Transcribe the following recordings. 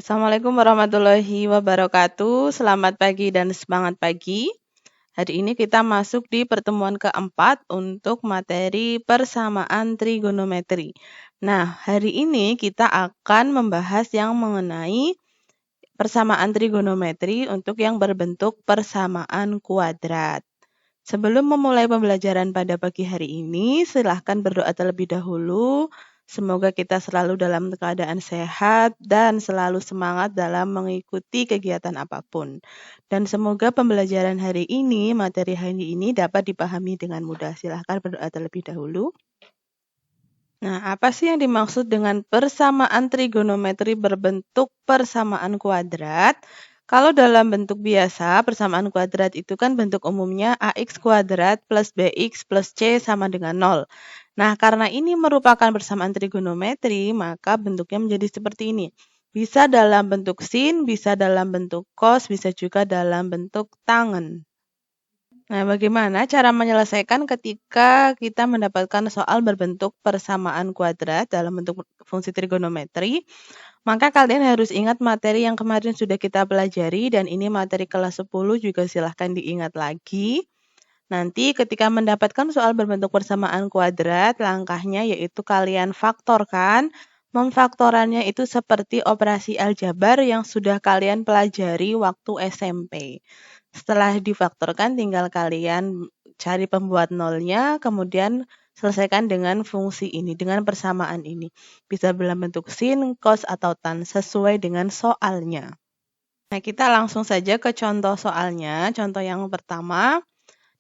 Assalamualaikum warahmatullahi wabarakatuh. Selamat pagi dan semangat pagi. Hari ini kita masuk di pertemuan keempat untuk materi persamaan trigonometri. Nah, hari ini kita akan membahas yang mengenai persamaan trigonometri untuk yang berbentuk persamaan kuadrat. Sebelum memulai pembelajaran pada pagi hari ini, silahkan berdoa terlebih dahulu. Semoga kita selalu dalam keadaan sehat dan selalu semangat dalam mengikuti kegiatan apapun. Dan semoga pembelajaran hari ini, materi hari ini dapat dipahami dengan mudah. Silahkan berdoa terlebih dahulu. Nah, apa sih yang dimaksud dengan persamaan trigonometri berbentuk persamaan kuadrat? Kalau dalam bentuk biasa, persamaan kuadrat itu kan bentuk umumnya ax kuadrat plus bx plus c sama dengan 0. Nah, karena ini merupakan persamaan trigonometri, maka bentuknya menjadi seperti ini. Bisa dalam bentuk sin, bisa dalam bentuk cos, bisa juga dalam bentuk tangen. Nah, bagaimana cara menyelesaikan ketika kita mendapatkan soal berbentuk persamaan kuadrat dalam bentuk fungsi trigonometri? Maka kalian harus ingat materi yang kemarin sudah kita pelajari dan ini materi kelas 10 juga silahkan diingat lagi. Nanti ketika mendapatkan soal berbentuk persamaan kuadrat, langkahnya yaitu kalian faktorkan. Memfaktorannya itu seperti operasi aljabar yang sudah kalian pelajari waktu SMP. Setelah difaktorkan tinggal kalian cari pembuat nolnya, kemudian selesaikan dengan fungsi ini, dengan persamaan ini. Bisa dalam bentuk sin, cos, atau tan, sesuai dengan soalnya. Nah, kita langsung saja ke contoh soalnya. Contoh yang pertama,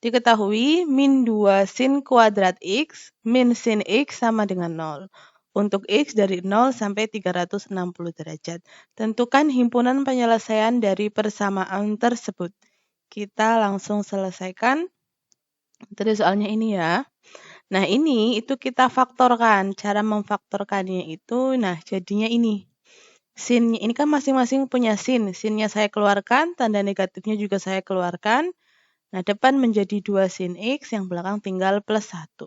diketahui min 2 sin kuadrat x min sin x sama dengan 0. Untuk x dari 0 sampai 360 derajat. Tentukan himpunan penyelesaian dari persamaan tersebut. Kita langsung selesaikan dari soalnya ini ya. Nah, ini itu kita faktorkan. Cara memfaktorkannya itu, nah jadinya ini. Sinnya ini kan masing-masing punya sin. Sinnya saya keluarkan, tanda negatifnya juga saya keluarkan. Nah, depan menjadi 2 sin x, yang belakang tinggal plus 1.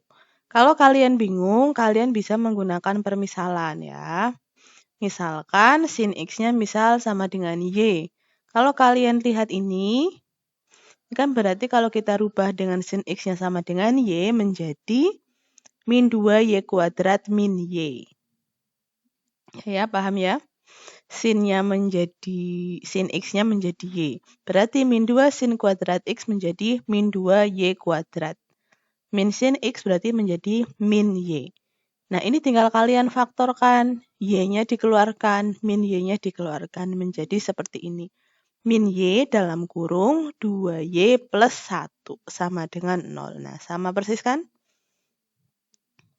Kalau kalian bingung, kalian bisa menggunakan permisalan ya. Misalkan sin x-nya misal sama dengan y. Kalau kalian lihat ini, kan berarti kalau kita rubah dengan sin x-nya sama dengan y menjadi min 2y kuadrat min y. Ya, paham ya? Sinnya menjadi, sin x-nya menjadi y. Berarti min 2 sin kuadrat x menjadi min 2y kuadrat. Min sin x berarti menjadi min y. Nah, ini tinggal kalian faktorkan. Y-nya dikeluarkan, min y-nya dikeluarkan menjadi seperti ini. Min y dalam kurung 2y plus 1 sama dengan 0. Nah, sama persis kan?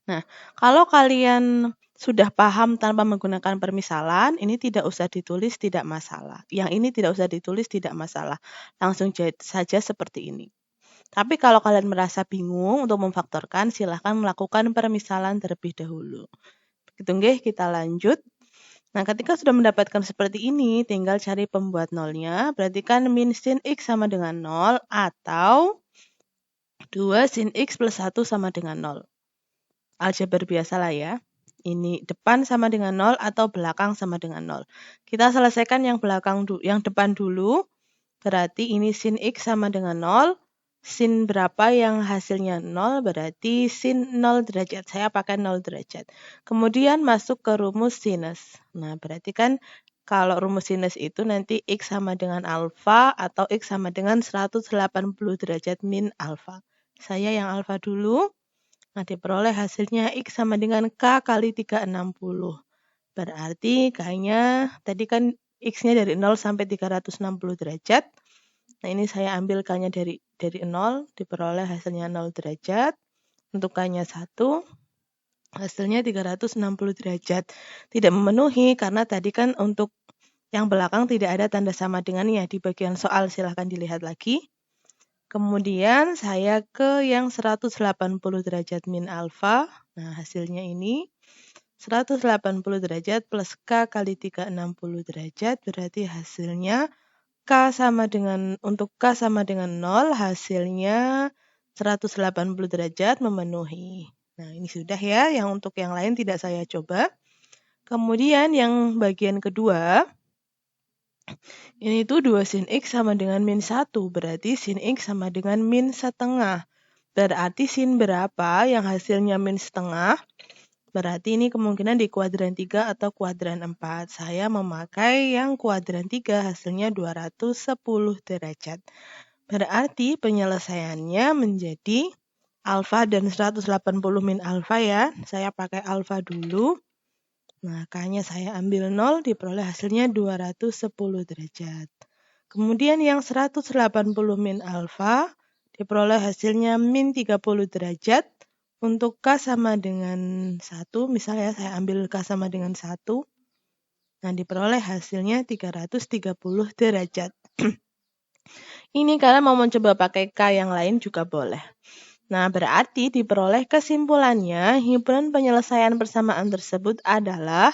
Nah, kalau kalian sudah paham tanpa menggunakan permisalan, ini tidak usah ditulis, tidak masalah. Yang ini tidak usah ditulis, tidak masalah. Langsung saja seperti ini. Tapi kalau kalian merasa bingung untuk memfaktorkan, silahkan melakukan permisalan terlebih dahulu. Begitu nggih, kita lanjut. Nah, ketika sudah mendapatkan seperti ini, tinggal cari pembuat nolnya. Berarti kan min sin x sama dengan 0 atau 2 sin x plus 1 sama dengan 0. Aljabar biasa lah ya. Ini depan sama dengan 0 atau belakang sama dengan 0. Kita selesaikan yang depan dulu. Berarti ini sin x sama dengan 0. Sin berapa yang hasilnya 0, berarti sin 0 derajat. Saya pakai 0 derajat. Kemudian masuk ke rumus sinus. Nah, berarti kan kalau rumus sinus itu nanti x sama dengan alfa atau x sama dengan 180 derajat min alfa. Saya yang alfa dulu. Nah, diperoleh hasilnya x sama dengan k kali 360. Berarti k-nya tadi kan x-nya dari 0 sampai 360 derajat. Nah, ini saya ambil k-nya dari 0, diperoleh hasilnya 0 derajat. Untuk k-nya 1, hasilnya 360 derajat. Tidak memenuhi karena tadi kan untuk yang belakang tidak ada tanda sama dengannya. Di bagian soal silahkan dilihat lagi. Kemudian saya ke yang 180 derajat min alfa. Nah, hasilnya ini 180 derajat plus k kali 360 derajat berarti hasilnya untuk K sama dengan 0, hasilnya 180 derajat memenuhi. Nah, ini sudah ya, yang untuk yang lain tidak saya coba. Kemudian yang bagian kedua, Ini tuh 2 sin X sama dengan min 1, berarti sin X sama dengan min setengah. Berarti sin berapa yang hasilnya min setengah? Berarti ini kemungkinan di kuadran 3 atau kuadran 4. Saya memakai yang kuadran 3, hasilnya 210 derajat. Berarti penyelesaiannya menjadi alfa dan 180 min alfa ya. Saya pakai alfa dulu. Makanya saya ambil 0, diperoleh hasilnya 210 derajat. Kemudian yang 180 min alfa, diperoleh hasilnya min 30 derajat. Untuk K sama dengan 1, misalnya saya ambil K sama dengan 1. Nah, diperoleh hasilnya 330 derajat. Ini kalian mau mencoba pakai K yang lain juga boleh. Nah, berarti diperoleh kesimpulannya, himpunan penyelesaian persamaan tersebut adalah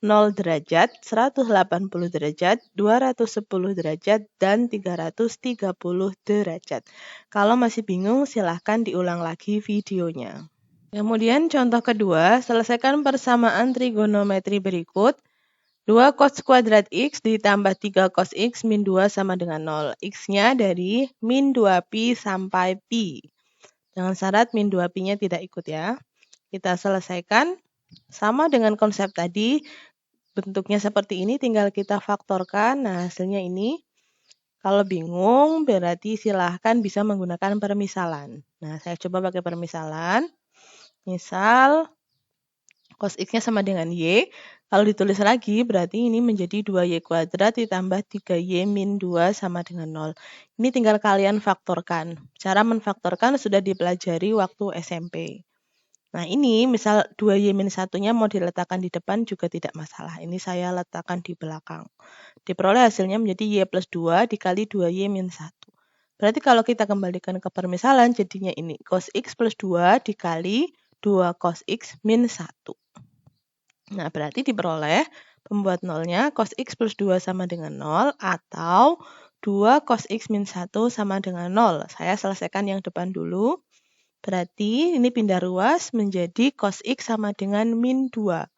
0 derajat, 180 derajat, 210 derajat, dan 330 derajat. Kalau masih bingung, silahkan diulang lagi videonya. Kemudian contoh kedua, selesaikan persamaan trigonometri berikut. 2 cos kuadrat X ditambah 3 cos X min 2 sama dengan 0. X-nya dari min 2pi sampai pi. Dengan syarat min 2pi-nya tidak ikut ya. Kita selesaikan. Sama dengan konsep tadi, bentuknya seperti ini, tinggal kita faktorkan. Nah, hasilnya ini. Kalau bingung, berarti silahkan bisa menggunakan permisalan. Nah, saya coba pakai permisalan. Misal, cos X-nya sama dengan Y. Kalau ditulis lagi, berarti ini menjadi 2Y kuadrat ditambah 3Y min 2 sama dengan 0. Ini tinggal kalian faktorkan. Cara menfaktorkan sudah dipelajari waktu SMP. Nah, ini misal 2Y min 1-nya mau diletakkan di depan juga tidak masalah. Ini saya letakkan di belakang. Diperoleh hasilnya menjadi Y plus 2 dikali 2Y min 1. Berarti kalau kita kembalikan ke permisalan, jadinya ini cos X plus 2 dikali 2 cos X min 1. Nah, berarti diperoleh pembuat nolnya cos X plus 2 sama dengan 0 atau 2 cos X min 1 sama dengan 0. Saya selesaikan yang depan dulu. Berarti ini pindah ruas menjadi cos X sama dengan min 2.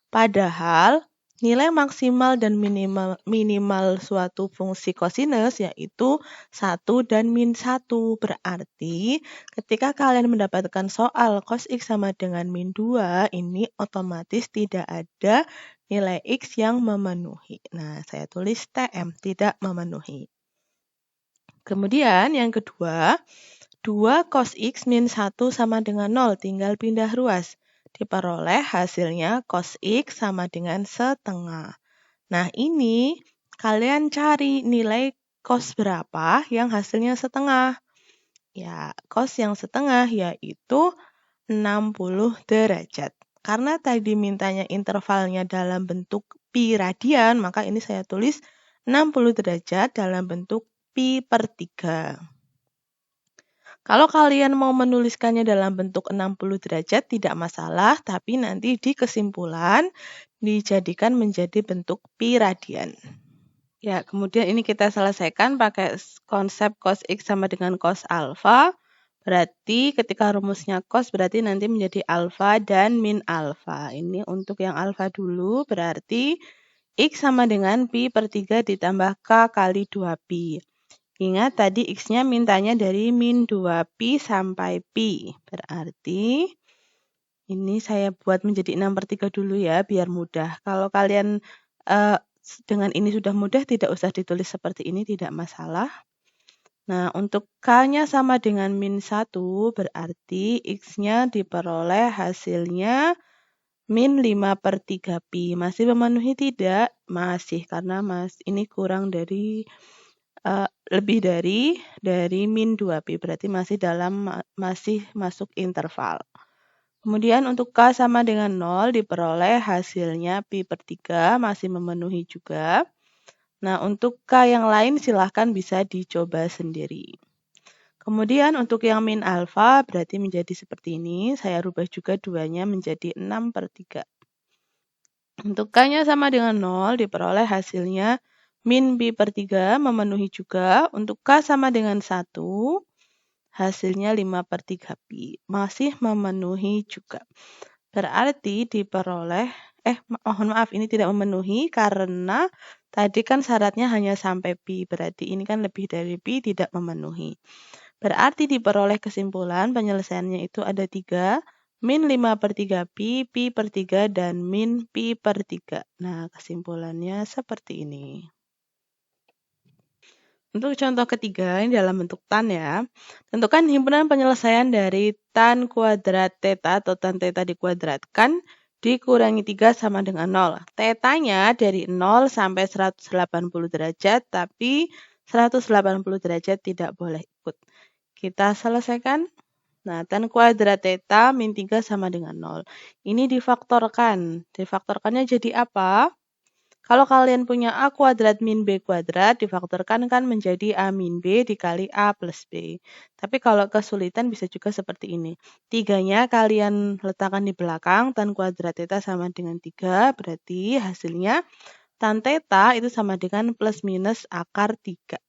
Padahal nilai maksimal dan minimal suatu fungsi kosinus yaitu 1 dan min 1. Berarti ketika kalian mendapatkan soal cos X sama dengan min 2, ini otomatis tidak ada nilai X yang memenuhi. Nah, saya tulis TM, tidak memenuhi. Kemudian yang kedua, 2 cos X min 1 sama dengan 0, tinggal pindah ruas. Diperoleh hasilnya cos X sama dengan setengah. Nah, ini kalian cari nilai cos berapa yang hasilnya setengah. Ya, cos yang setengah yaitu 60 derajat. Karena tadi mintanya intervalnya dalam bentuk pi radian, maka ini saya tulis 60 derajat dalam bentuk pi per 3. Kalau kalian mau menuliskannya dalam bentuk 60 derajat tidak masalah, tapi nanti di kesimpulan dijadikan menjadi bentuk pi radian. Ya, kemudian ini kita selesaikan pakai konsep cos X sama dengan cos alfa. Berarti ketika rumusnya cos berarti nanti menjadi alfa dan min alfa. Ini untuk yang alfa dulu, berarti X sama dengan pi per 3 ditambah K kali 2pi. Ingat tadi X-nya mintanya dari min 2pi sampai pi. Berarti ini saya buat menjadi 6 per 3 dulu ya, biar mudah. Kalau kalian dengan ini sudah mudah, tidak usah ditulis seperti ini, tidak masalah. Nah, untuk K-nya sama dengan min 1, berarti X-nya diperoleh hasilnya min 5 per 3 pi. Masih memenuhi tidak? Masih, karena ini kurang dari lebih dari min 2pi, berarti masih masuk interval. Kemudian untuk K sama dengan 0 diperoleh hasilnya pi per 3, masih memenuhi juga. Nah, untuk K yang lain silahkan bisa dicoba sendiri. Kemudian untuk yang min alfa berarti menjadi seperti ini. Saya rubah juga 2-nya menjadi 6 per 3. Untuk K-nya sama dengan 0 diperoleh hasilnya min pi per 3 memenuhi juga. Untuk K sama dengan 1, hasilnya 5 per 3 pi. Masih memenuhi juga. Berarti diperoleh Mohon maaf, ini tidak memenuhi karena tadi kan syaratnya hanya sampai pi, berarti ini kan lebih dari pi tidak memenuhi. Berarti diperoleh kesimpulan penyelesaiannya itu ada 3, min 5/3 pi, pi per 3, dan min pi per 3. Nah, kesimpulannya seperti ini. Untuk contoh ketiga, ini dalam bentuk tan ya. Tentukan himpunan penyelesaian dari tan kuadrat theta atau tan theta dikuadratkan dikurangi 3 sama dengan 0. Tetanya dari 0 sampai 180 derajat, tapi 180 derajat tidak boleh ikut. Kita selesaikan. Nah, tan kuadrat theta min 3 sama dengan 0. Ini difaktorkan. Difaktorkannya jadi apa? Kalau kalian punya A kuadrat min B kuadrat, difaktorkan kan menjadi A min B dikali A plus B. Tapi kalau kesulitan bisa juga seperti ini. 3-nya kalian letakkan di belakang, tan kuadrat theta sama dengan 3, berarti hasilnya tan theta itu sama dengan plus minus akar 3.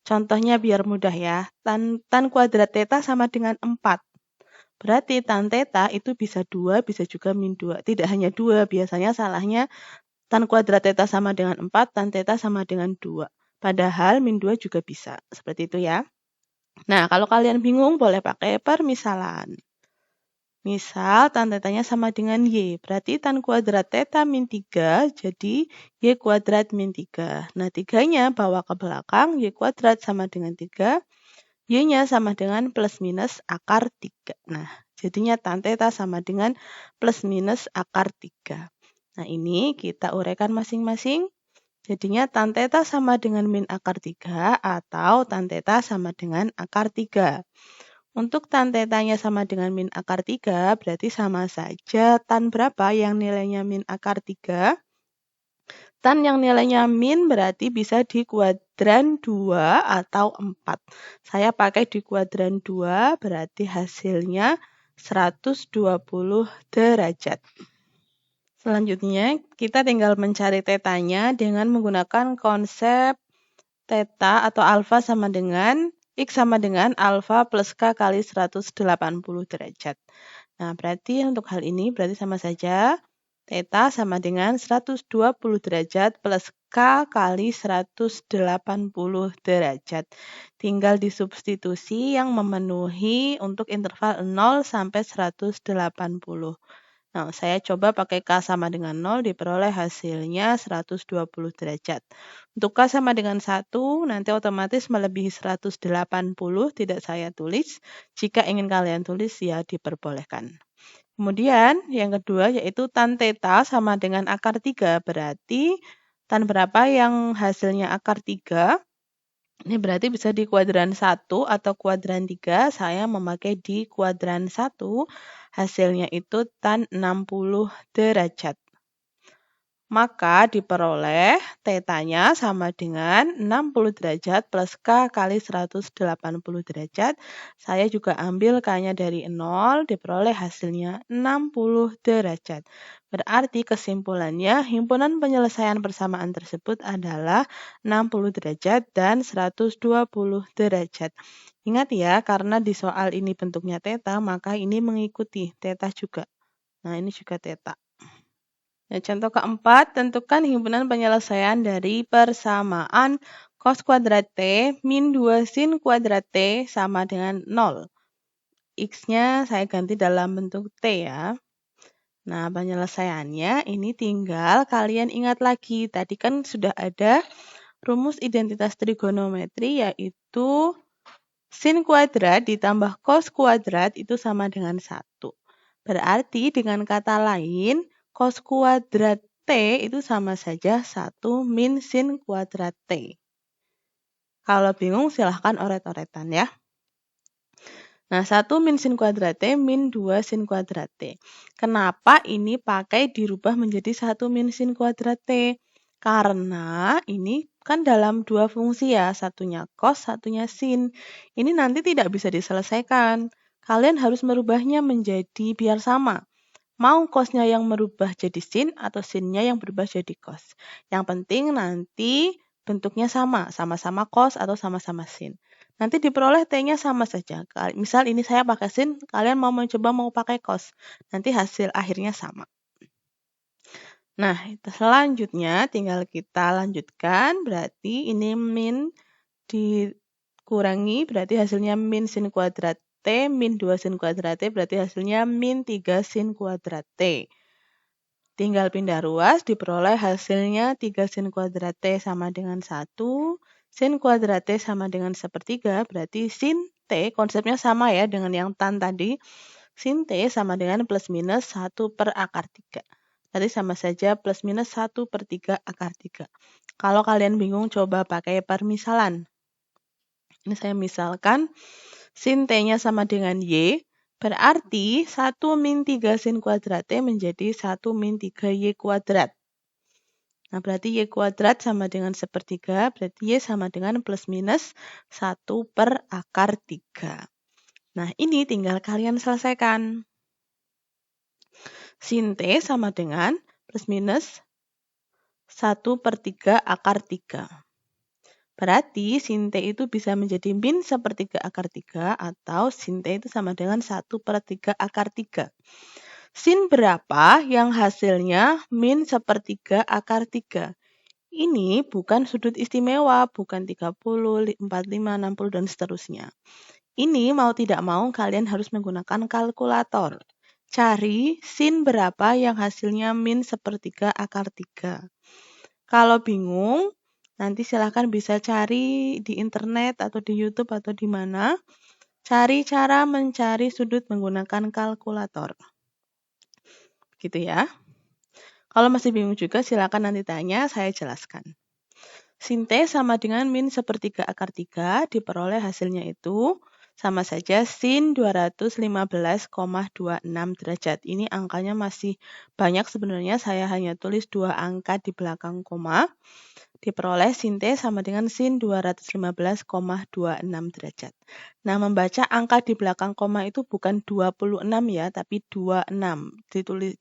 Contohnya biar mudah ya, tan kuadrat theta sama dengan 4. Berarti tan theta itu bisa 2, bisa juga min 2. Tidak hanya 2, biasanya salahnya tan kuadrat theta sama dengan 4, tan theta sama dengan 2. Padahal min 2 juga bisa. Seperti itu ya. Nah, kalau kalian bingung boleh pakai permisalan. Misal tan tetanya sama dengan Y. Berarti tan kuadrat theta min 3 jadi Y kuadrat min 3. Nah, 3-nya bawa ke belakang, Y kuadrat sama dengan 3. Y-nya sama dengan plus minus akar 3. Nah, jadinya tan theta sama dengan plus minus akar 3. Nah, ini kita uraikan masing-masing. Jadinya tan theta sama dengan min akar 3 atau tan theta sama dengan akar 3. Untuk tan tetanya sama dengan min akar 3, berarti sama saja tan berapa yang nilainya min akar 3? Tan yang nilainya min berarti bisa di kuadran 2 atau 4. Saya pakai di kuadran 2, berarti hasilnya 120 derajat. Selanjutnya, kita tinggal mencari tetanya dengan menggunakan konsep theta atau alfa sama dengan X sama dengan alfa plus K kali 180 derajat. Nah, berarti untuk hal ini berarti sama saja. Theta sama dengan 120 derajat plus K kali 180 derajat. Tinggal disubstitusi yang memenuhi untuk interval 0 sampai 180. Nah, saya coba pakai K sama dengan 0, diperoleh hasilnya 120 derajat. Untuk K sama dengan 1, nanti otomatis melebihi 180, tidak saya tulis. Jika ingin kalian tulis, ya diperbolehkan. Kemudian, yang kedua yaitu tan theta sama dengan akar 3. Berarti, tan berapa yang hasilnya akar 3? Ini berarti bisa di kuadran 1 atau kuadran 3. Saya memakai di kuadran 1. Hasilnya itu tan 60 derajat. Maka diperoleh tetanya sama dengan 60 derajat plus K kali 180 derajat. Saya juga ambil K-nya dari 0, diperoleh hasilnya 60 derajat. Berarti kesimpulannya, himpunan penyelesaian persamaan tersebut adalah 60 derajat dan 120 derajat. Ingat ya, karena di soal ini bentuknya theta, maka ini mengikuti theta juga. Nah, ini juga theta. Nah, contoh keempat, tentukan himpunan penyelesaian dari persamaan cos kuadrat T min 2 sin kuadrat T sama dengan 0. X-nya saya ganti dalam bentuk T ya. Nah, penyelesaiannya ini tinggal kalian ingat lagi. Tadi kan sudah ada rumus identitas trigonometri yaitu sin kuadrat ditambah cos kuadrat itu sama dengan 1. Berarti dengan kata lain, cos kuadrat T itu sama saja 1 min sin kuadrat T. Kalau bingung silahkan oret-oretan ya. Nah, 1 min sin kuadrat T min 2 sin kuadrat T. Kenapa ini pakai dirubah menjadi 1 min sin kuadrat T? Karena ini kan dalam dua fungsi ya, satunya cos, satunya sin. Ini nanti tidak bisa diselesaikan. Kalian harus merubahnya menjadi biar sama. Mau cosnya yang merubah jadi sin atau sinnya yang berubah jadi cos. Yang penting nanti bentuknya sama, sama-sama cos atau sama-sama sin. Nanti diperoleh T-nya sama saja. Misal ini saya pakai sin, kalian mau mencoba mau pakai cos. Nanti hasil akhirnya sama. Nah, selanjutnya tinggal kita lanjutkan, berarti ini min dikurangi, berarti hasilnya min sin kuadrat T, min 2 sin kuadrat T, berarti hasilnya min 3 sin kuadrat T. Tinggal pindah ruas, diperoleh hasilnya 3 sin kuadrat T sama dengan 1, sin kuadrat T sama dengan 1/3, berarti sin T, konsepnya sama ya dengan yang tan tadi, sin T sama dengan plus minus 1 per akar 3. Tadi sama saja plus minus 1/3 akar 3. Kalau kalian bingung, coba pakai permisalan. Ini saya misalkan, sin T-nya sama dengan Y, berarti 1 min 3 sin kuadrat T menjadi 1 min 3 Y kuadrat. Nah, berarti Y kuadrat sama dengan 1/3, berarti Y sama dengan plus minus 1 per akar 3. Nah, ini tinggal kalian selesaikan. Sin T sama dengan plus minus 1/3 akar 3. Berarti sin T itu bisa menjadi min 1/3 akar 3 atau sin T itu sama dengan 1/3 akar 3. Sin berapa yang hasilnya min 1/3 akar 3? Ini bukan sudut istimewa, bukan 30, 45, 60, dan seterusnya. Ini mau tidak mau kalian harus menggunakan kalkulator. Cari sin berapa yang hasilnya min 1/3 akar 3. Kalau bingung, nanti silahkan bisa cari di internet atau di YouTube atau di mana. Cari cara mencari sudut menggunakan kalkulator. Gitu ya. Kalau masih bingung juga silakan nanti tanya, saya jelaskan. Sin T sama dengan min 1/3 akar 3, diperoleh hasilnya itu sama saja sin 215,26 derajat. Ini angkanya masih banyak sebenarnya, saya hanya tulis 2 angka di belakang koma. Diperoleh sin T sama dengan sin 215,26 derajat. Nah, membaca angka di belakang koma itu bukan 26 ya, tapi 26.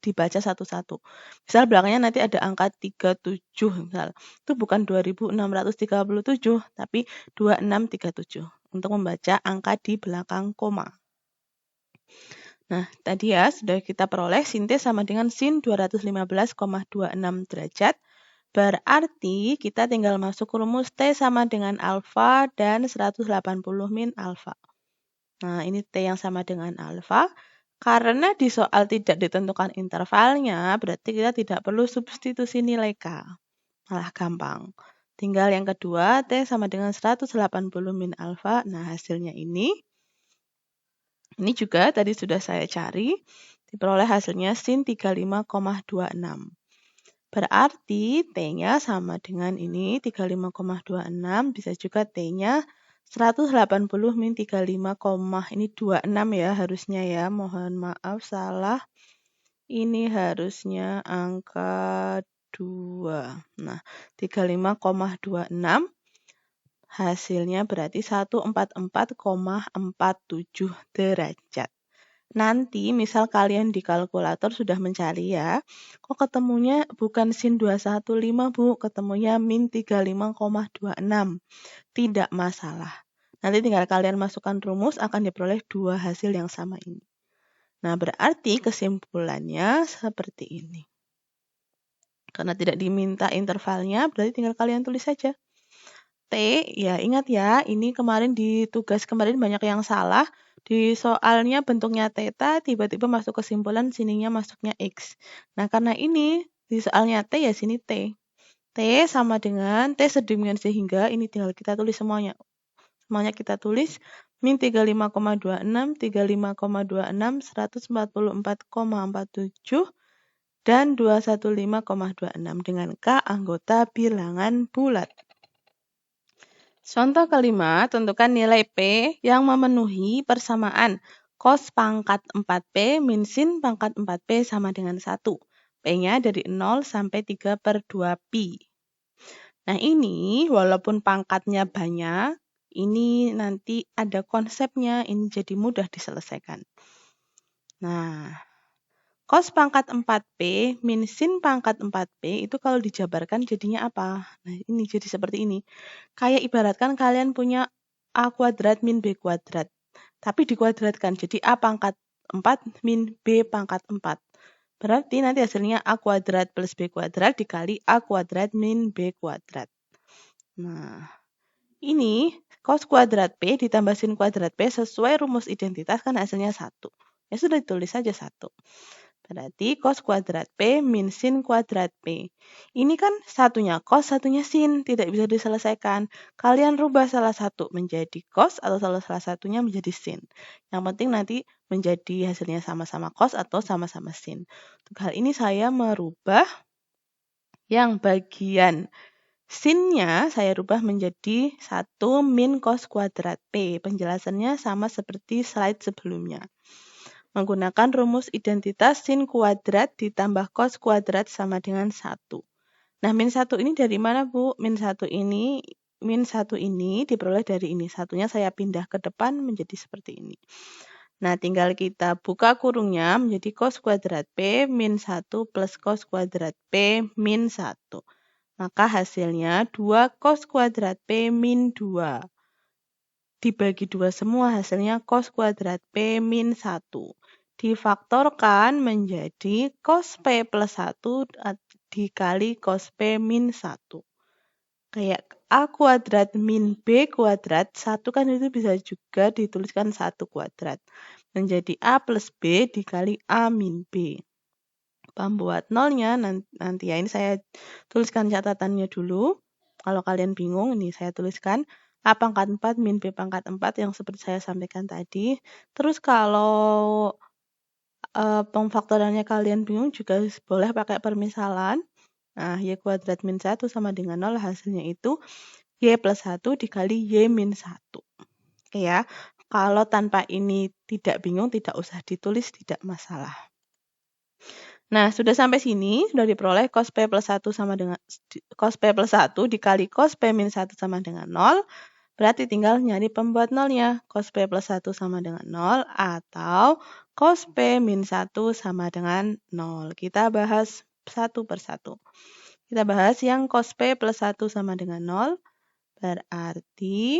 Dibaca satu-satu. Misal belakangnya nanti ada angka 37 misal. Itu bukan 2637, tapi 2637 untuk membaca angka di belakang koma. Nah, tadi ya sudah kita peroleh sin T sama dengan sin 215,26 derajat. Berarti kita tinggal masuk rumus T sama dengan alfa dan 180 min alfa. Nah, ini T yang sama dengan alfa. Karena di soal tidak ditentukan intervalnya, berarti kita tidak perlu substitusi nilai K. Malah gampang. Tinggal yang kedua, T sama dengan 180 min alfa. Nah, hasilnya ini. Ini juga tadi sudah saya cari. Diperoleh hasilnya sin 35,26. Berarti T-nya sama dengan ini 35,26. Bisa juga T-nya 180 min 35, ini 26 ya harusnya ya. Mohon maaf salah. Ini harusnya angka 2. Nah, 35,26 hasilnya berarti 144,47 derajat. Nanti misal kalian di kalkulator sudah mencari ya, kok ketemunya bukan sin 215 Bu, ketemunya min 35,26. Tidak masalah. Nanti tinggal kalian masukkan rumus akan diperoleh dua hasil yang sama ini. Nah, berarti kesimpulannya seperti ini. Karena tidak diminta intervalnya, berarti tinggal kalian tulis saja. T, ya ingat ya, ini kemarin di tugas kemarin banyak yang salah. Di soalnya bentuknya theta, tiba-tiba masuk kesimpulan sininya masuknya X. Nah, karena ini di soalnya T ya sini T. T sama dengan T sedemikian sehingga ini tinggal kita tulis semuanya. Semuanya kita tulis min 35,26, 35,26, 144,47, dan 215,26 dengan K anggota bilangan bulat. Contoh kelima, tentukan nilai P yang memenuhi persamaan cos pangkat 4P min sin pangkat 4P sama dengan 1. P-nya dari 0 sampai 3/2pi. Nah, ini walaupun pangkatnya banyak, ini nanti ada konsepnya, ini jadi mudah diselesaikan. Nah, cos pangkat 4P min sin pangkat 4P itu kalau dijabarkan jadinya apa? Nah, ini jadi seperti ini. Kayak ibaratkan kalian punya A kuadrat min B kuadrat. Tapi dikuadratkan jadi A pangkat 4 min B pangkat 4. Berarti nanti hasilnya A kuadrat plus B kuadrat dikali A kuadrat min B kuadrat. Nah, ini cos kuadrat P ditambah sin kuadrat P sesuai rumus identitas kan hasilnya 1. Ya sudah ditulis saja 1. Berarti cos kuadrat P min sin kuadrat P. Ini kan satunya cos, satunya sin. Tidak bisa diselesaikan. Kalian rubah salah satu menjadi cos atau salah satunya menjadi sin. Yang penting nanti menjadi hasilnya sama-sama cos atau sama-sama sin. Untuk hal ini saya merubah yang bagian sinnya saya rubah menjadi 1 min cos kuadrat P. Penjelasannya sama seperti slide sebelumnya. Menggunakan rumus identitas sin kuadrat ditambah cos kuadrat sama dengan 1. Nah, min 1 ini dari mana, Bu? Min 1 ini diperoleh dari ini. Satunya saya pindah ke depan menjadi seperti ini. Nah, tinggal kita buka kurungnya menjadi cos kuadrat P min 1 plus cos kuadrat P min 1. Maka hasilnya 2 cos kuadrat P min 2. Dibagi 2 semua hasilnya cos kuadrat P min 1. Difaktorkan menjadi cos P plus 1 dikali cos P min 1. Kayak A kuadrat min B kuadrat, 1 kan itu bisa juga dituliskan 1 kuadrat. Menjadi A plus B dikali A min B. Pembuat nolnya nanti ya, ini saya tuliskan catatannya dulu. Kalau kalian bingung, ini saya tuliskan A pangkat 4 min B pangkat 4 yang seperti saya sampaikan tadi. Terus kalau pemfaktorannya kalian bingung juga boleh pakai permisalan. Nah, Y kuadrat min 1 sama dengan 0, hasilnya itu Y plus 1 dikali Y min 1. Oke ya, kalau tanpa ini tidak bingung, tidak usah ditulis, tidak masalah. Nah, sudah sampai sini, sudah diperoleh cos P plus 1 sama dengan cos P plus 1 dikali cos P min 1 sama dengan 0. Berarti tinggal nyari pembuat nolnya. Cos P plus 1 sama dengan 0 atau cos P min 1 sama dengan 0. Kita bahas satu persatu. Kita bahas yang cos P plus 1 sama dengan 0. Berarti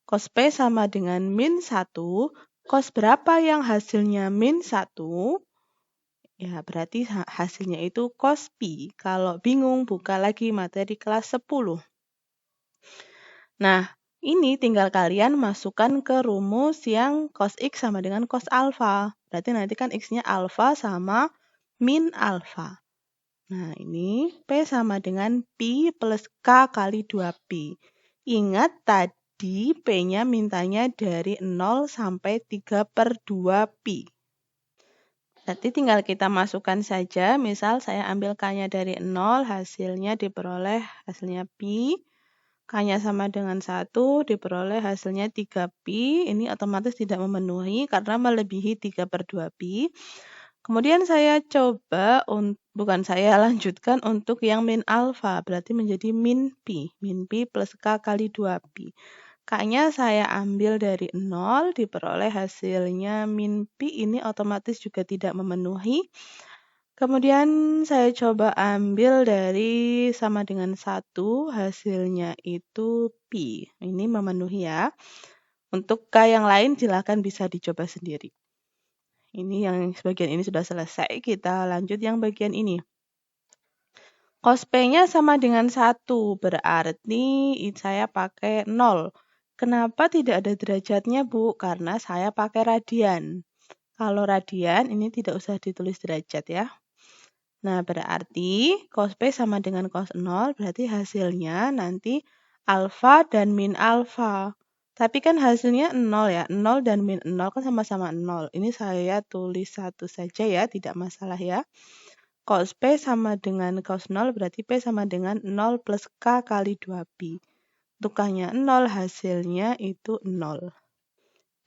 cos P sama dengan min 1. Cos berapa yang hasilnya min 1? Ya, berarti hasilnya itu cos pi. Kalau bingung, buka lagi materi kelas 10. Nah, ini tinggal kalian masukkan ke rumus yang cos X sama dengan cos alfa. Berarti nanti kan X-nya alfa sama min alfa. Nah, ini P sama dengan pi plus K kali 2pi. Ingat tadi P-nya mintanya dari 0 sampai 3/2pi. Berarti tinggal kita masukkan saja. Misal saya ambil K-nya dari 0, hasilnya diperoleh hasilnya pi. K-nya sama dengan 1, diperoleh hasilnya 3pi. Ini otomatis tidak memenuhi karena melebihi 3/2pi. Kemudian saya coba, lanjutkan untuk yang min alfa. Berarti menjadi min pi. Min pi plus K kali 2pi. K-nya saya ambil dari 0, diperoleh hasilnya min pi. Ini otomatis juga tidak memenuhi. Kemudian saya coba ambil dari sama dengan 1, hasilnya itu pi. Ini memenuhi ya. Untuk K yang lain silakan bisa dicoba sendiri. Ini yang bagian ini sudah selesai, kita lanjut yang bagian ini. Cos P-nya sama dengan 1, berarti saya pakai 0. Kenapa tidak ada derajatnya, Bu? Karena saya pakai radian. Kalau radian ini tidak usah ditulis derajat ya. Nah, berarti cos P sama dengan cos 0, berarti hasilnya nanti alfa dan min alfa. Tapi kan hasilnya 0 ya, 0 dan min 0 kan sama-sama 0. Ini saya tulis satu saja ya, tidak masalah ya. Cos P sama dengan cos 0, berarti P sama dengan 0 plus K kali 2pi. Untuk K-nya 0, hasilnya itu 0.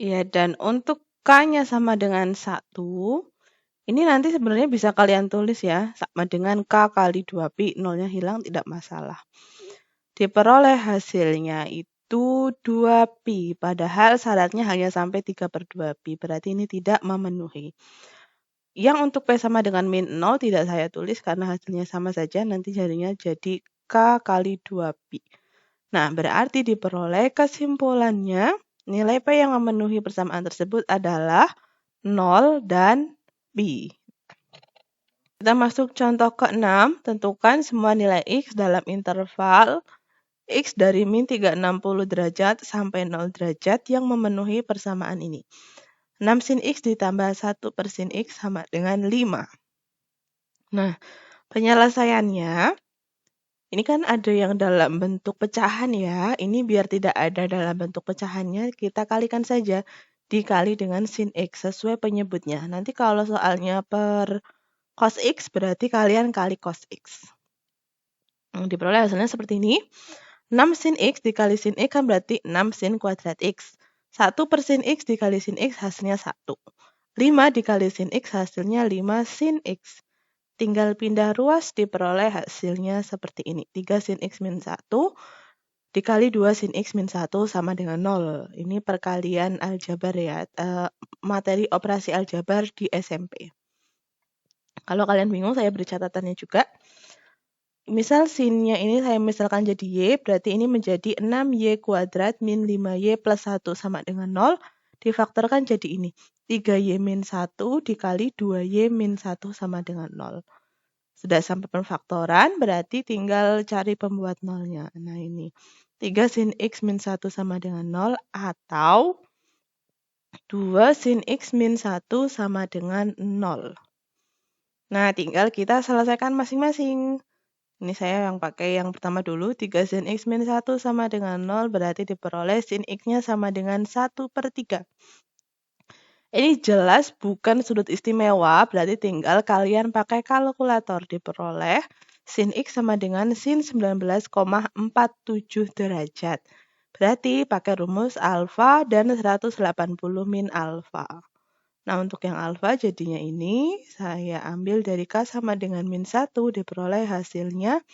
Ya, dan untuk K-nya sama dengan 1, ini nanti sebenarnya bisa kalian tulis ya, sama dengan K kali 2pi, nolnya hilang tidak masalah. Diperoleh hasilnya itu 2pi, padahal syaratnya hanya sampai 3/2pi, berarti ini tidak memenuhi. Yang untuk P sama dengan min 0 tidak saya tulis karena hasilnya sama saja, nanti jadinya jadi K kali 2pi. Nah, berarti diperoleh kesimpulannya, nilai P yang memenuhi persamaan tersebut adalah 0 dan pi. Kita masuk contoh ke-6, tentukan semua nilai X dalam interval X dari min 360 derajat sampai 0 derajat yang memenuhi persamaan ini. 6 sin X ditambah 1 per sin X sama dengan 5. Nah, penyelesaiannya, ini kan ada yang dalam bentuk pecahan ya. Ini biar tidak ada dalam bentuk pecahannya, kita kalikan saja. Dikali dengan sin X sesuai penyebutnya. Nanti kalau soalnya per cos X berarti kalian kali cos X. Diperoleh hasilnya seperti ini. 6 sin X dikali sin X kan berarti 6 sin kuadrat X. 1 per sin X dikali sin X hasilnya 1. 5 dikali sin X hasilnya 5 sin X. Tinggal pindah ruas diperoleh hasilnya seperti ini. 3 sin X min 1 dikali 2 sin X min 1 sama dengan 0. Ini perkalian aljabar ya. Materi operasi aljabar di SMP. Kalau kalian bingung, saya beri catatannya juga. Misal sinnya ini saya misalkan jadi Y, berarti ini menjadi 6Y kuadrat min 5Y plus 1 sama dengan 0. Difaktorkan jadi ini. 3Y min 1 dikali 2Y min 1 sama dengan 0. Sudah sampai pemfaktoran, berarti tinggal cari pembuat nolnya. Nah ini. 3 sin X min 1 sama dengan 0 atau 2 sin X min 1 sama dengan 0. Nah, tinggal kita selesaikan masing-masing. Ini saya yang pakai yang pertama dulu. 3 sin X min 1 sama dengan 0, berarti diperoleh sin X-nya sama dengan 1 per 3. Ini jelas bukan sudut istimewa, berarti tinggal kalian pakai kalkulator. Diperoleh sin X sama dengan sin 19,47 derajat. Berarti pakai rumus alfa dan 180 min alfa. Nah, untuk yang alfa jadinya ini, saya ambil dari K sama dengan min 1, diperoleh hasilnya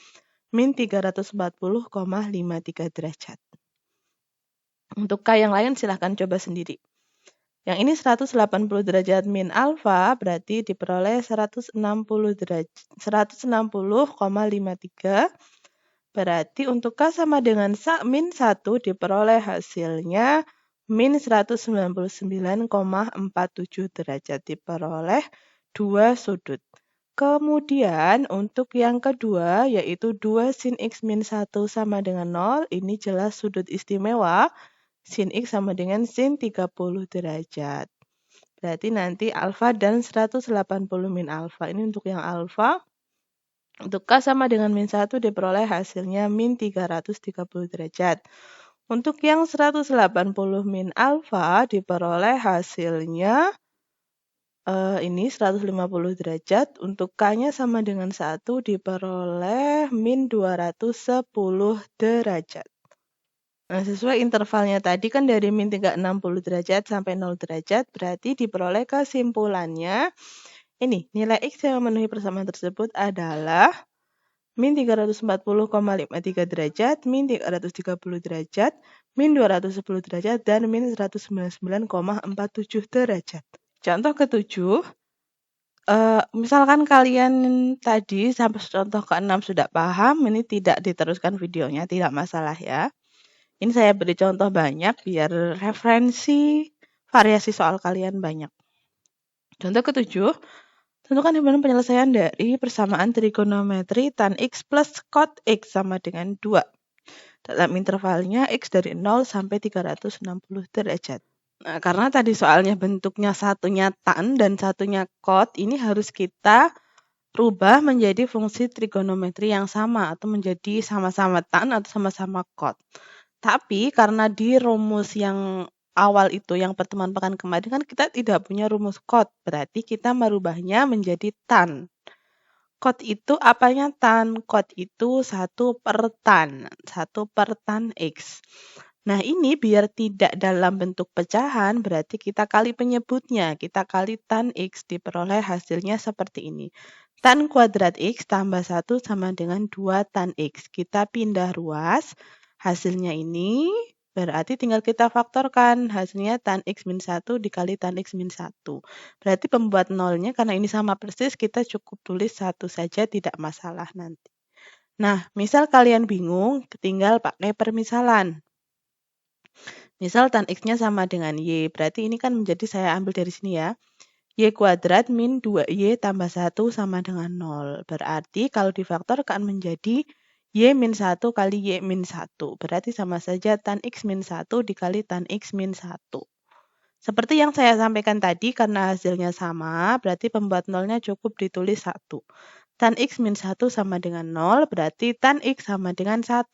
min 340,53 derajat. Untuk K yang lain silahkan coba sendiri. Yang ini 180 derajat min alfa, berarti diperoleh 160,53. Berarti untuk K sama dengan min 1, diperoleh hasilnya min 199,47 derajat, diperoleh 2 sudut. Kemudian untuk yang kedua yaitu 2 sin X min 1 sama dengan 0, ini jelas sudut istimewa, sin X sama dengan sin 30 derajat. Berarti nanti alfa dan 180 min alfa, ini untuk yang alfa. Untuk K sama dengan min 1 diperoleh hasilnya min 330 derajat. Untuk yang 180 min alfa diperoleh hasilnya ini 150 derajat. Untuk K-nya sama dengan 1 diperoleh min 210 derajat. Nah, sesuai intervalnya tadi kan dari min 360 derajat sampai 0 derajat, berarti diperoleh kesimpulannya ini, nilai X yang memenuhi persamaan tersebut adalah min 340,53 derajat, min 330 derajat, min 210 derajat, dan min 199,47 derajat. Contoh ke-7, misalkan kalian tadi sampai contoh ke-6 sudah paham, ini tidak diteruskan videonya, tidak masalah ya. Ini saya beri contoh banyak biar referensi variasi soal kalian banyak. Contoh ke-7, tentukan himpunan penyelesaian dari persamaan trigonometri tan X plus cot X sama dengan 2. Dalam intervalnya X dari 0 sampai 360 derajat. Nah, karena tadi soalnya bentuknya satunya tan dan satunya cot, ini harus kita rubah menjadi fungsi trigonometri yang sama atau menjadi sama-sama tan atau sama-sama cot. Tapi karena di rumus yang awal itu, yang pertemuan pekan kemarin kan kita tidak punya rumus cot, berarti kita merubahnya menjadi tan. Cot itu apanya tan? Cot itu 1 per tan X. Nah, ini biar tidak dalam bentuk pecahan, berarti kita kali penyebutnya. Kita kali tan X, diperoleh hasilnya seperti ini. Tan kuadrat X tambah 1 sama dengan 2 tan X. Kita pindah ruas, hasilnya ini berarti tinggal kita faktorkan. Hasilnya tan X min 1 dikali tan X min 1. Berarti pembuat nolnya karena ini sama persis, kita cukup tulis 1 saja, tidak masalah nanti. Nah, misal kalian bingung, tinggal pakai permisalan. Misal tan X-nya sama dengan Y, berarti ini kan menjadi saya ambil dari sini ya. Y kuadrat min 2Y tambah 1 sama dengan 0. Berarti kalau difaktorkan menjadi Y min 1 kali Y min 1. Berarti sama saja tan X min 1 dikali tan X min 1. Seperti yang saya sampaikan tadi, karena hasilnya sama, berarti pembuat nolnya cukup ditulis 1. Tan X min 1 sama dengan 0, berarti tan X sama dengan 1.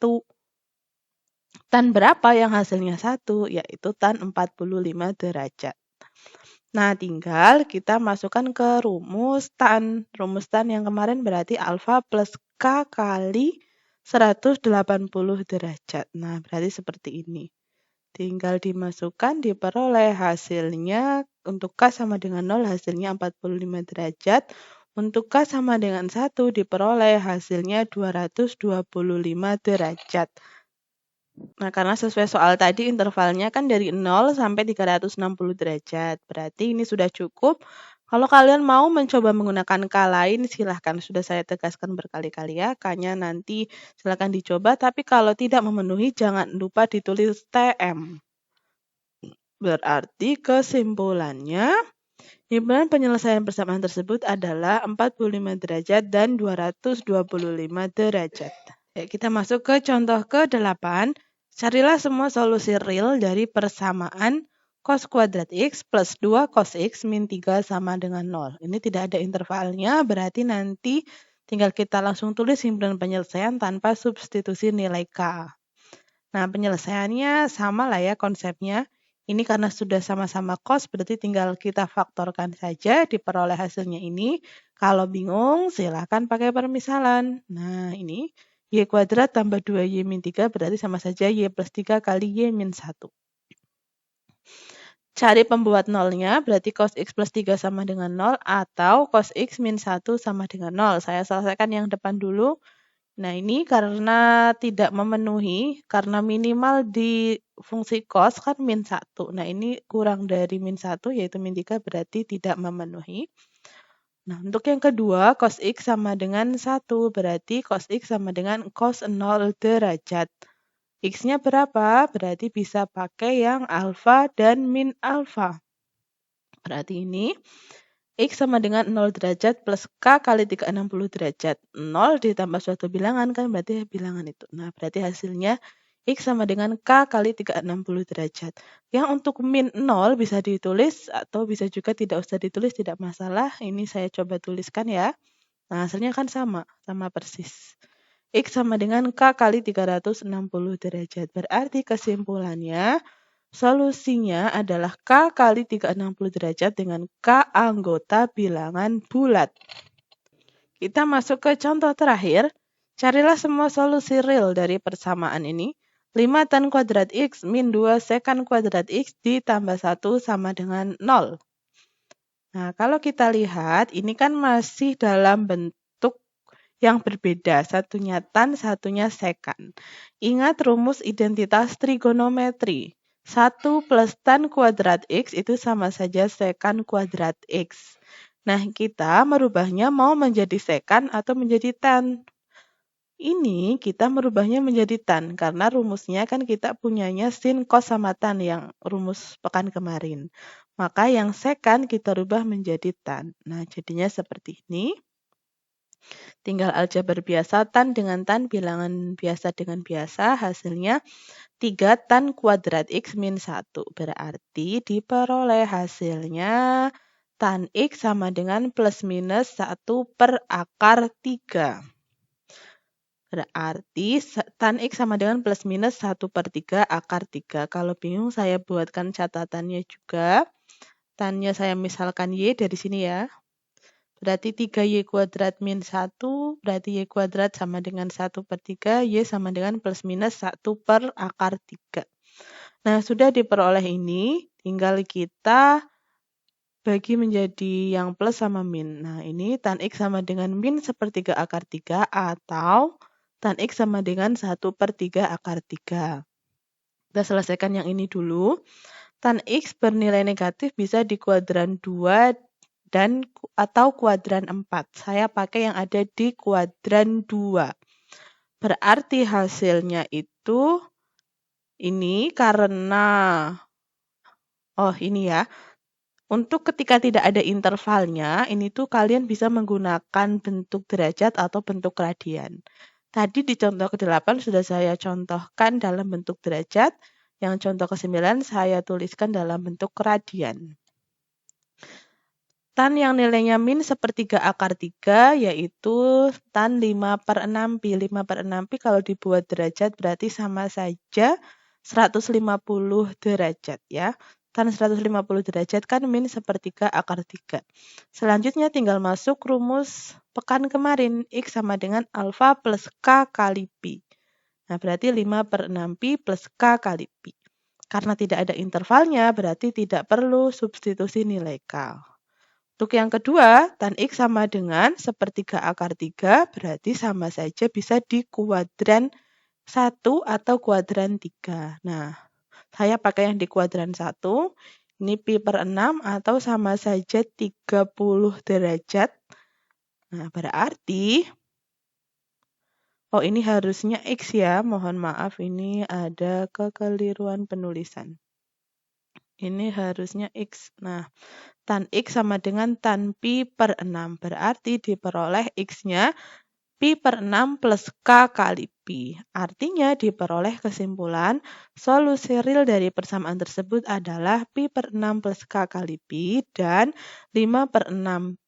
Tan berapa yang hasilnya 1? Yaitu tan 45 derajat. Nah, tinggal kita masukkan ke rumus tan. Rumus tan yang kemarin berarti alfa plus K kali 180 derajat. Nah, berarti seperti ini. Tinggal dimasukkan, diperoleh hasilnya. Untuk K sama dengan 0, hasilnya 45 derajat. Untuk K sama dengan 1, diperoleh hasilnya 225 derajat. Nah, karena sesuai soal tadi intervalnya kan dari 0 sampai 360 derajat. Berarti ini sudah cukup. Kalau kalian mau mencoba menggunakan K lain, silahkan. Sudah saya tegaskan berkali-kali ya. K-nya nanti silahkan dicoba. Tapi kalau tidak memenuhi, jangan lupa ditulis TM. Berarti kesimpulannya, himpunan penyelesaian persamaan tersebut adalah 45 derajat dan 225 derajat. Kita masuk ke contoh ke-8. Carilah semua solusi real dari persamaan cos kuadrat X plus 2 cos X min 3 sama dengan 0. Ini tidak ada intervalnya, berarti nanti tinggal kita langsung tulis himpunan penyelesaian tanpa substitusi nilai K. Nah, penyelesaiannya sama lah ya konsepnya. Ini karena sudah sama-sama cos, berarti tinggal kita faktorkan saja, diperoleh hasilnya ini. Kalau bingung, silakan pakai permisalan. Nah, ini Y kuadrat tambah 2Y min 3 berarti sama saja Y plus 3 kali Y min 1. Cari pembuat nolnya, berarti cos X plus 3 sama dengan 0 atau cos X min 1 sama dengan 0. Saya selesaikan yang depan dulu. Nah, ini karena tidak memenuhi, karena minimal di fungsi cos kan min 1. Nah, ini kurang dari min 1, yaitu min 3 berarti tidak memenuhi. Nah, untuk yang kedua, cos X sama dengan 1, berarti cos X sama dengan cos 0 derajat. X-nya berapa? Berarti bisa pakai yang alfa dan min alfa. Berarti ini X sama dengan 0 derajat plus K kali 360 derajat. 0 ditambah suatu bilangan kan berarti bilangan itu. Nah, berarti hasilnya X sama dengan K kali 360 derajat. Yang untuk min 0 bisa ditulis atau bisa juga tidak usah ditulis, tidak masalah. Ini saya coba tuliskan ya. Nah, hasilnya kan sama persis. X sama dengan K kali 360 derajat. Berarti kesimpulannya, solusinya adalah K kali 360 derajat dengan K anggota bilangan bulat. Kita masuk ke contoh terakhir. Carilah semua solusi real dari persamaan ini. 5 tan kuadrat X min 2 sekan kuadrat X ditambah 1 sama dengan 0. Nah, kalau kita lihat, ini kan masih dalam bentuk yang berbeda. Satunya tan, satunya sekan. Ingat rumus identitas trigonometri. 1 plus tan kuadrat X itu sama saja sekan kuadrat X. Nah, kita merubahnya mau menjadi sekan atau menjadi tan. Ini kita merubahnya menjadi tan, karena rumusnya kan kita punyanya sin, cos, sama tan yang rumus pekan kemarin. Maka yang sekan kita rubah menjadi tan. Nah, jadinya seperti ini. Tinggal aljabar biasa, tan dengan tan, bilangan biasa dengan biasa, hasilnya 3 tan kuadrat X min 1. Berarti diperoleh hasilnya tan X sama dengan plus minus 1 per akar 3. Berarti tan X sama dengan plus minus 1 per 3 akar 3. Kalau bingung saya buatkan catatannya juga. Tannya saya misalkan Y dari sini ya. Berarti 3Y kuadrat min 1, berarti Y kuadrat sama dengan 1 per 3, Y sama dengan plus minus 1 per akar 3. Nah, sudah diperoleh ini, tinggal kita bagi menjadi yang plus sama min. Nah, ini tan X sama dengan min sepertiga akar 3 atau tan X sama dengan 1 per 3 akar 3. Kita selesaikan yang ini dulu. Tan X bernilai negatif bisa di kuadran 2 dan atau kuadran 4. Saya pakai yang ada di kuadran 2. Berarti hasilnya itu ini karena ini ya. Untuk ketika tidak ada intervalnya, ini tuh kalian bisa menggunakan bentuk derajat atau bentuk radian. Tadi di contoh ke-8 sudah saya contohkan dalam bentuk derajat, yang contoh ke-9 saya tuliskan dalam bentuk radian. Tan yang nilainya min sepertiga akar 3 yaitu tan 5/6pi. 5/6pi kalau dibuat derajat berarti sama saja 150 derajat ya. Tan 150 derajat kan min sepertiga akar 3. Selanjutnya tinggal masuk rumus pekan kemarin. X sama dengan alfa plus K kali pi. Nah berarti 5/6pi plus K kali pi. Karena tidak ada intervalnya berarti tidak perlu substitusi nilai K. Untuk yang kedua, tan X sama dengan sepertiga akar 3, berarti sama saja bisa di kuadran 1 atau kuadran 3. Nah, saya pakai yang di kuadran 1, ini pi per 6 atau sama saja 30 derajat. Nah, berarti, ini harusnya X ya, mohon maaf ini ada kekeliruan penulisan. Ini harusnya X. Nah, tan X sama dengan tan pi per 6. Berarti diperoleh X-nya pi per 6 plus K kali pi. Artinya diperoleh kesimpulan solusi real dari persamaan tersebut adalah pi per 6 plus K kali pi dan 5/6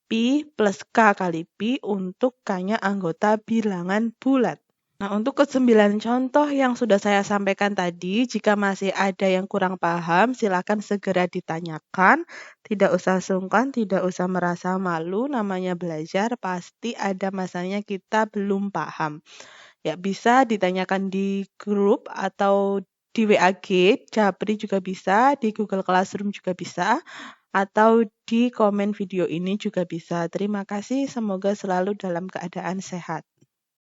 pi plus K kali pi untuk K-nya anggota bilangan bulat. Nah, untuk ke-9 contoh yang sudah saya sampaikan tadi, jika masih ada yang kurang paham, silakan segera ditanyakan. Tidak usah sungkan, tidak usah merasa malu, namanya belajar, pasti ada masanya kita belum paham. Ya, bisa ditanyakan di grup atau di WA Japri juga bisa, di Google Classroom juga bisa, atau di komen video ini juga bisa. Terima kasih, semoga selalu dalam keadaan sehat.